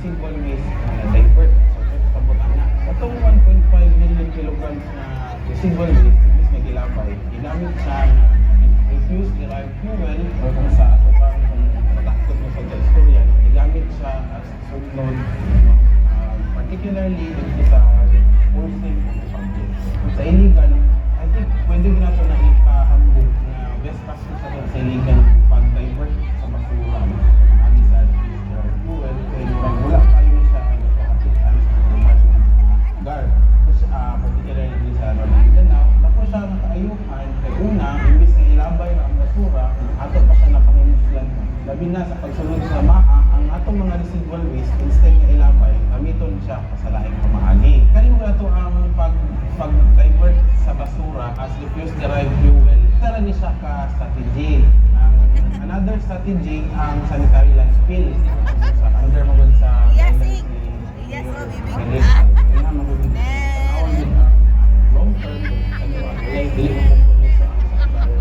residual waste na divert. So, ito kabutan na. Itong 1.5 million kilograms na residual waste, is nagilabay, ginamit siya na refuse derived fuel o kung sa ato pang matakot mo sa historian, ginamit siya as sunod, particularly dito sa forcing of the public. Sa illegal, I think pwede nato na ikahambog na best practice sa illegal pag-divert sa basura. Ang isa is fuel, kaya yung wala kayo siya nagpakapitan sa normal lugar. Particularly sa Northern Mindanao, tapos siya nakaayuhan kay una, imbis na ilabay na ang basura, ato pa siya nakahimuslan. Labi na sa pagsunod sa MAA, ang atong mga residual waste, instead na ilabay, gamiton siya sa laing pamaagi. Kaya mo ito ang pag-divert sa basura as refuse-derived fuel, tara ni siya ka strategy. Another strategy ang sanitary landfill. Sa under magod sa long term, dili mo kompromiso ang sanitary.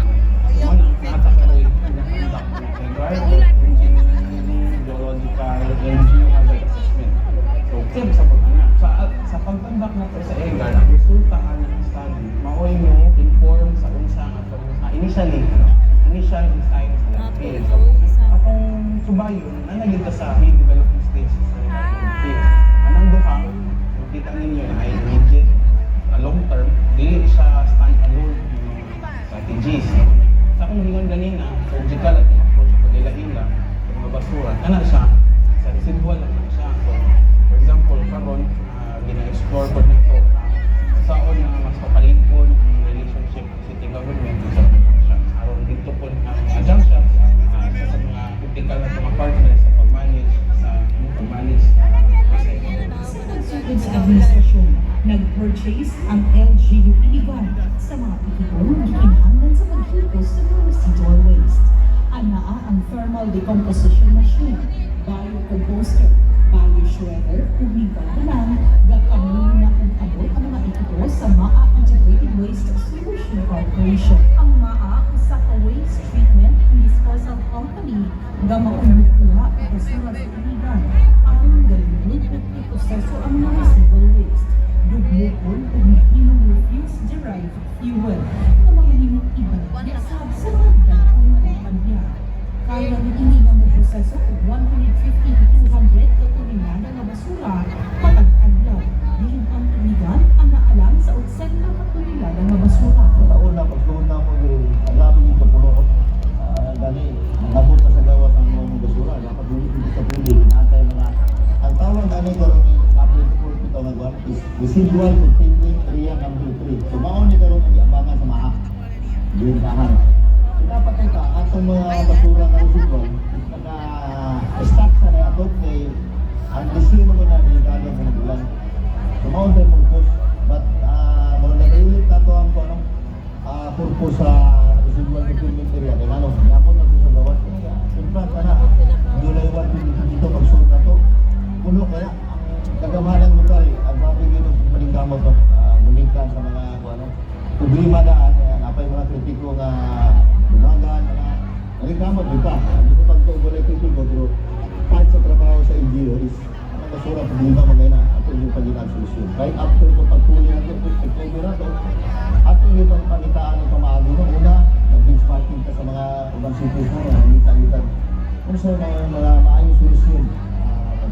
Ang nakatakaroy conduct environment, engineering, geological, and geohazard assessment. So, kaya sa pag-anak. Sa pag-conduct na ito sa EGAR, ang resulta ng study, maoy mo inform sa unsang atong initial design sa landfill. So, akong subayon, naging ka sa developing stage sa landfill. Anong duha, kita ninyo na ay immediate, long term, dili siya stand-alone strategies. Sa akong hingon ganina, surgical at approach sa paglaila sa mga basura, kana siya, sa residual lang siya. So, for example, karon gina-explore ko na ito saan na mas kapalingkod ang relationship ng city government sa mga junctions. Aron dito po ang junctions sa mga critical at mga partners sa pag-manage Sugod sa administrasyon, nag-purchase ang LGU Iligan sa mga pikitong gikinahanglan sa paghipos sa mga residual waste. Anaa ang thermal decomposition machine, biocomposter, bio-shredder, ug higalanan, gakamunin na kung abot ang mga ikito sa MAA Integrated Waste Solution Corporation. Ang MAA usa ka waste treatment and disposal company nga maumukuha ang basura sa Iligan. Ang galingin ug iproseso ang mga residual waste. Dugmukon ug mahimong refuse-derived fuel na mahimong ibalik sa mga dagkong kumpanya. Kaya hindi nga mo proseso og 150 to 200 ka tonelada nga basura matag-adlaw. Diin ang tumigan ang naalang sa 80 ka tonelada nga basura. Taon na pagsuuna mo yung alamin yung kapuno. Gani, nangabot na sa gawas ang mga basura. Dapat dito sa puli, natay mga ang tawag gani karon ni Apple Report ito nga is residual containing area number 3. So mao ni karon ang iabangan sa MAA. Bintahan. Dapat ito, atong mga basura nga residual naka-stack sa na ato kay ang desino mo na delikado sa nagulan. So mao din purpose, but mga nag-ulit na ito ang purpose sa residual containing area. Kaya ano, yapon na sa gawas. In fact, July 1, dito pagsuot na ito. Puno kaya ang kagamanan lokal ang mabigyan ng paningkamot bulikan sa mga problema daan napay mga kritiko nga bumagan mga paningkamot dito dito pagtubuloy kritiko pero part sa trabaho sa NGO is ang basura problema magay na ato yung pagginang solusyon right after ito pagtuli natin pagtubo na ito ato yung pangpanitaan ng pamaagi mo una nag-benchmarking ka sa mga urban cities mo nangita-ngitan kung sa mga maayong solusyon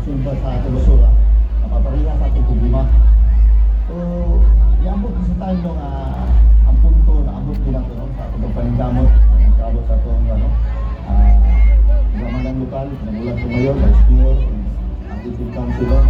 sumba sa ating basura, napapariha sa ating problema. So, iambot sa tayo nung ang punto na abot nila ito sa ating paningkamot, ang kabot sa itong gamanan lokal, nagulat ko ngayon, vice mayor, ang Active Councilor,